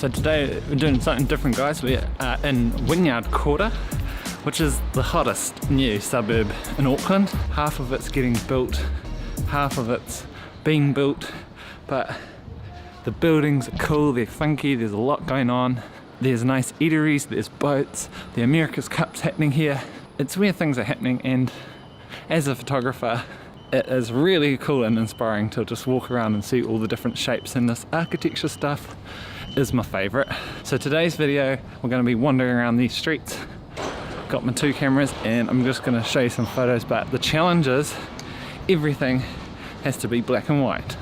So today we're doing something different, guys. We're in Wynyard Quarter, which is the hottest new suburb in Auckland. Half of it's getting built, half of it's being built, but the buildings are cool, they're funky, there's a lot going on. There's nice eateries, there's boats, the America's Cup's happening here. It's where things are happening, and as a photographer, it is really cool and inspiring to just walk around and see all the different shapes, and this architecture stuff is my favourite. So today's video, we're going to be wandering around these streets. Got my 2 cameras and I'm just going to show you some photos, but the challenge is everything has to be black and white.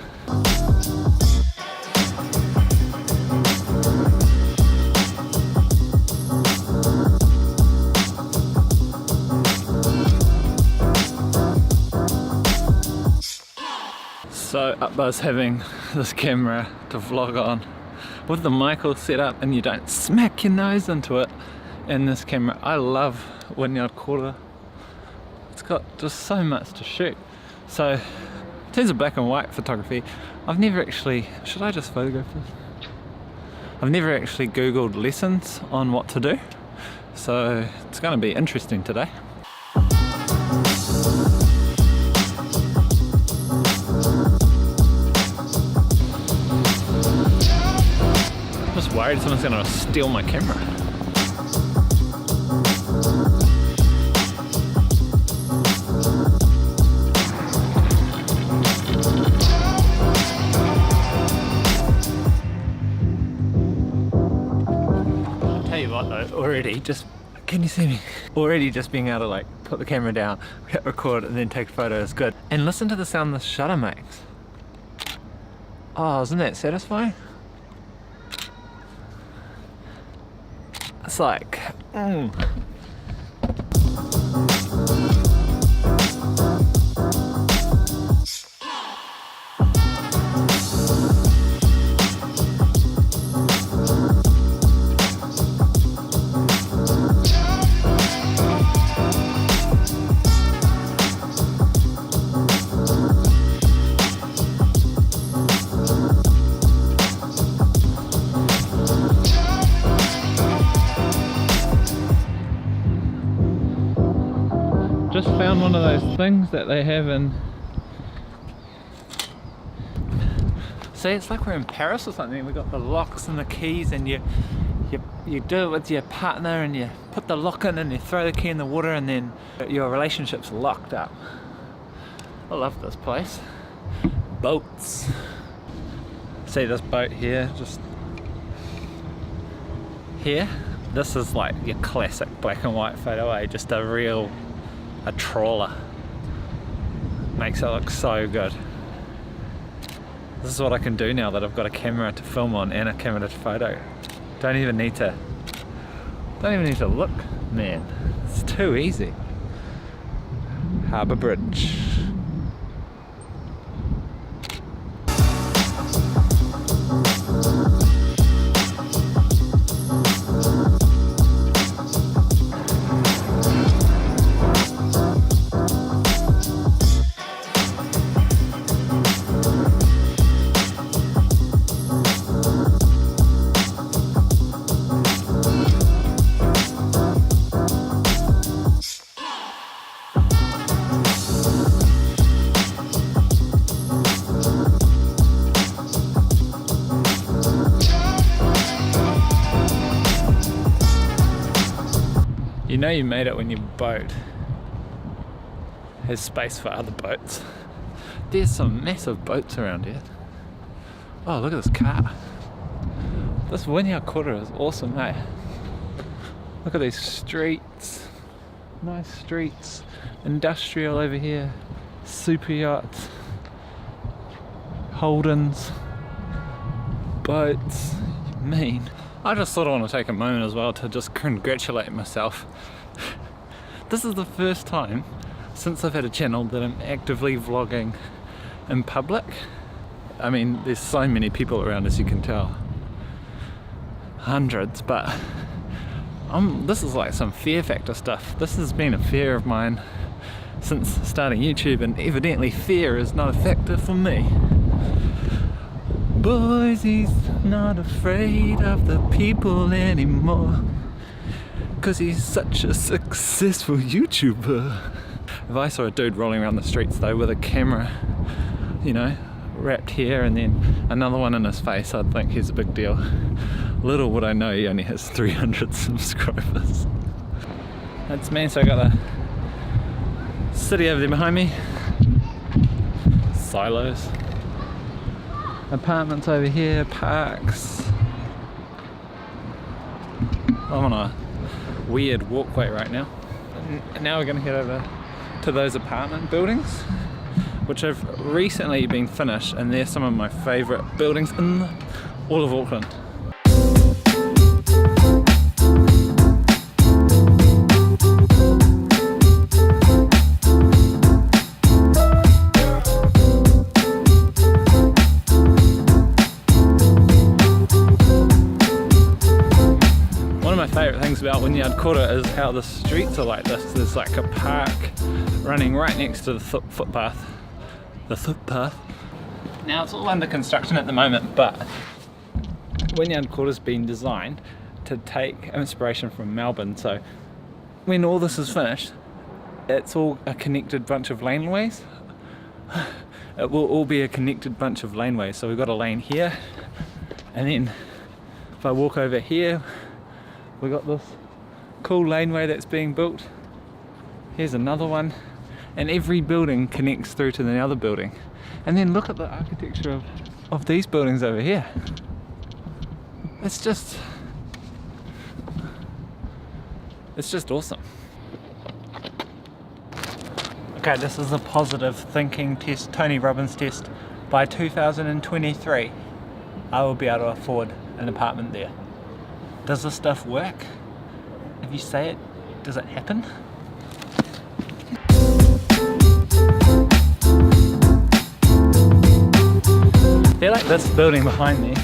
So up buzz having this camera to vlog on with the mic all set up and you don't smack your nose into it in this camera. I love Wynyard Quarter. It's got just so much to shoot. So in terms of black and white photography, I've never actually, should I just photograph this? I've never actually googled lessons on what to do. So it's going to be interesting today. Worried someone's gonna steal my camera. I'll tell you what though, already just, can you see me? Already just being able to like put the camera down, hit record and then take a photo is good. And listen to the sound the shutter makes. Oh, isn't that satisfying? It's like, just found one of those things that they have in, see, it's like we're in Paris or something. We've got the locks and the keys, and you do it with your partner and you put the lock in and you throw the key in the water and then your relationship's locked up. I love this place. Boats. See this boat here, just here? This is like your classic black and white photo, eh? Just a trawler. Makes it look so good. This is what I can do now that I've got a camera to film on and a camera to photo. Don't even need to look, man. It's too easy. Harbour Bridge. You know you made it when your boat has space for other boats. There's some massive boats around here. Oh, look at this car. This Wynyard Quarter is awesome, eh? Look at these streets. Nice streets. Industrial over here. Super yachts. Holdens. Boats. Mean. I just sort of want to take a moment as well to just congratulate myself. This is the first time since I've had a channel that I'm actively vlogging in public. I mean, there's so many people around, as you can tell. Hundreds, but this is like some fear factor stuff. This has been a fear of mine since starting YouTube, and evidently fear is not a factor for me. Boysies not afraid of the people anymore, 'cause he's such a successful YouTuber. If I saw a dude rolling around the streets though with a camera, you know, wrapped here and then another one in his face, I'd think he's a big deal. Little would I know he only has 300 subscribers. That's me, so I got the city over there behind me. Silos. Apartments over here, parks. I'm on a weird walkway right now. And now we're gonna head over to those apartment buildings, which have recently been finished, and they're some of my favourite buildings in all of Auckland. One of my favourite things about Wynyard Quarter is how the streets are like this. There's like a park running right next to the footpath. The footpath. Now it's all under construction at the moment, but Wynyard Quarter's been designed to take inspiration from Melbourne. So when all this is finished, it's all a connected bunch of laneways. It will all be a connected bunch of laneways. So we've got a lane here, and then if I walk over here, we got this cool laneway that's being built. Here's another one, and every building connects through to the other building. And then look at the architecture of these buildings over here. It's just awesome. Okay, this is a positive thinking test, Tony Robbins test. By 2023, I will be able to afford an apartment there. Does this stuff work? If you say it, does it happen? I feel like this building behind me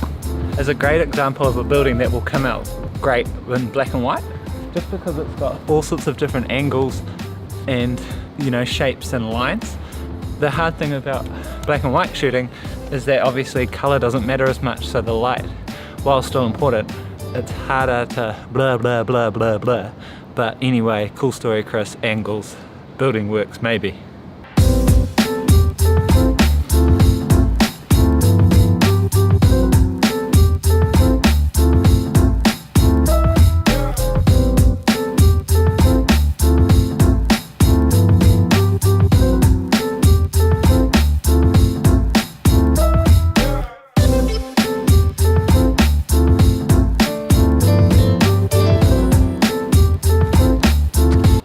is a great example of a building that will come out great in black and white, just because it's got all sorts of different angles and, you know, shapes and lines. The hard thing about black and white shooting is that obviously colour doesn't matter as much, so the light, while still important, it's harder to blah blah blah blah blah. But anyway, cool story, Chris. Angles, building works maybe.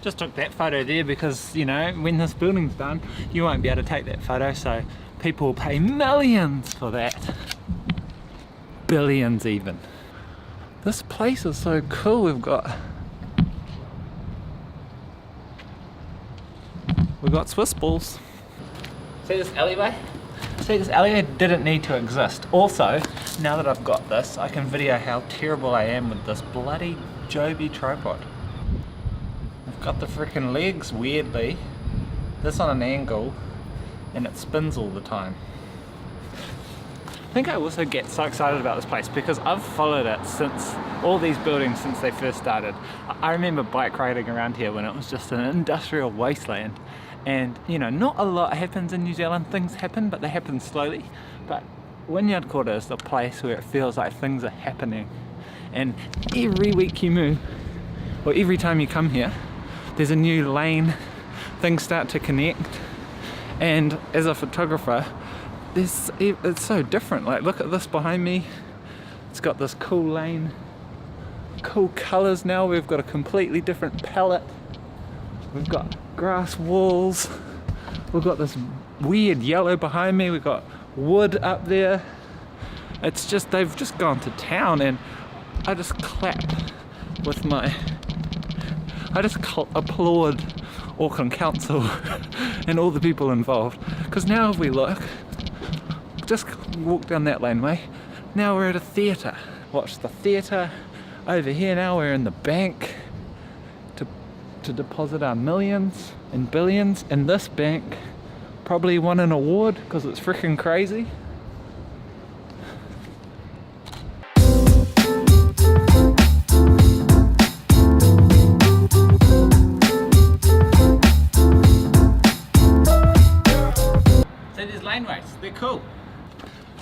Just took that photo there because, you know, when this building's done, you won't be able to take that photo, so people will pay millions for that. Billions even. This place is so cool. We've got Swiss balls. See this alleyway? See, this alleyway didn't need to exist. Also, now that I've got this, I can video how terrible I am with this bloody Joby tripod. Got the freaking legs weirdly, this on an angle, and it spins all the time. I think I also get so excited about this place because I've followed it since all these buildings since they first started. I remember bike riding around here when it was just an industrial wasteland, and you know, not a lot happens in New Zealand. Things happen, but they happen slowly. But Wynyard Quarter is the place where it feels like things are happening, and every week you move, or every time you come here, there's a new lane, things start to connect, and as a photographer, it's so different. Like, look at this behind me, it's got this cool lane, cool colours now, we've got a completely different palette, we've got grass walls, we've got this weird yellow behind me, we've got wood up there. It's just, they've just gone to town, and I just clap with my... I just applaud Auckland Council and all the people involved, because now if we look, just walk down that laneway, now we're at a theatre. Watch the theatre. Over here now we're in the bank to deposit our millions and billions in this bank. Probably won an award because it's freaking crazy. cool.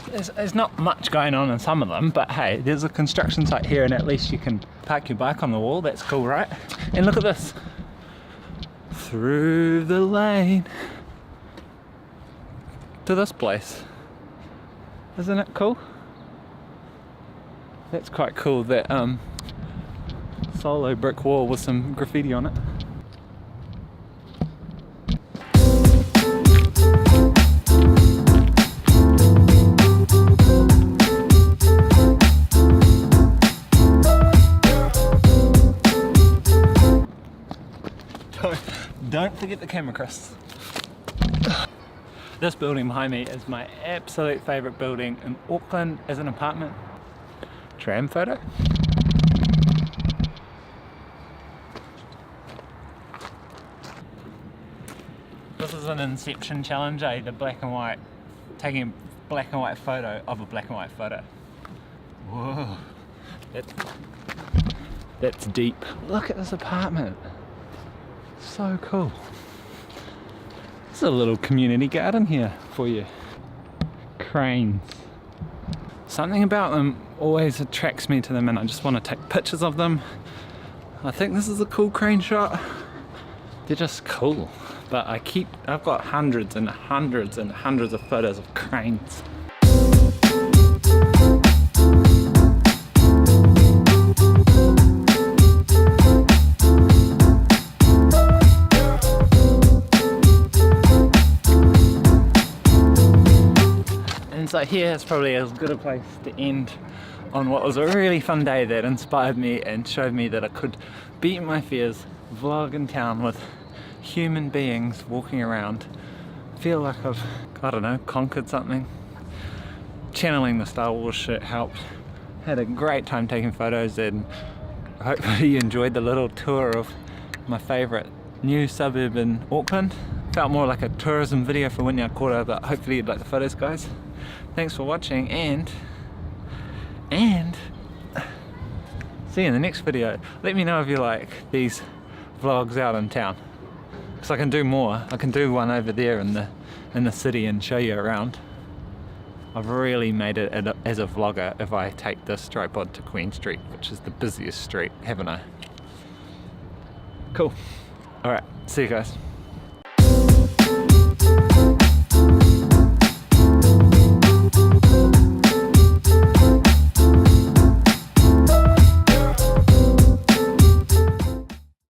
There's not much going on in some of them, but hey, there's a construction site here and at least you can park your bike on the wall. That's cool, right? And look at this. Through the lane to this place. Isn't it cool? That's quite cool, that solo brick wall with some graffiti on it. Don't forget the camera, Chris. This building behind me is my absolute favourite building in Auckland as an apartment. Tram photo. This is an Inception challenge, eh? The black and white, taking a black and white photo of a black and white photo. Whoa, that's deep. Look at this apartment. So cool. There's a little community garden here for you. Cranes. Something about them always attracts me to them and I just want to take pictures of them. I think this is a cool crane shot. They're just cool. But I've got hundreds and hundreds and hundreds of photos of cranes. So here is probably as good a place to end on what was a really fun day that inspired me and showed me that I could beat my fears, vlog in town with human beings walking around, feel like I've, I don't know, conquered something. Channeling the Star Wars shit helped. Had a great time taking photos and hopefully you enjoyed the little tour of my favourite new suburb in Auckland. Felt more like a tourism video for Wynyard Quarter, but hopefully you'd like the photos, guys. Thanks for watching and see you in the next video. Let me know if you like these vlogs out in town, because I can do more. I can do one over there in the city and show you around. I've really made it as a vlogger if I take this tripod to Queen Street, which is the busiest street, haven't I? Cool. Alright, see you guys.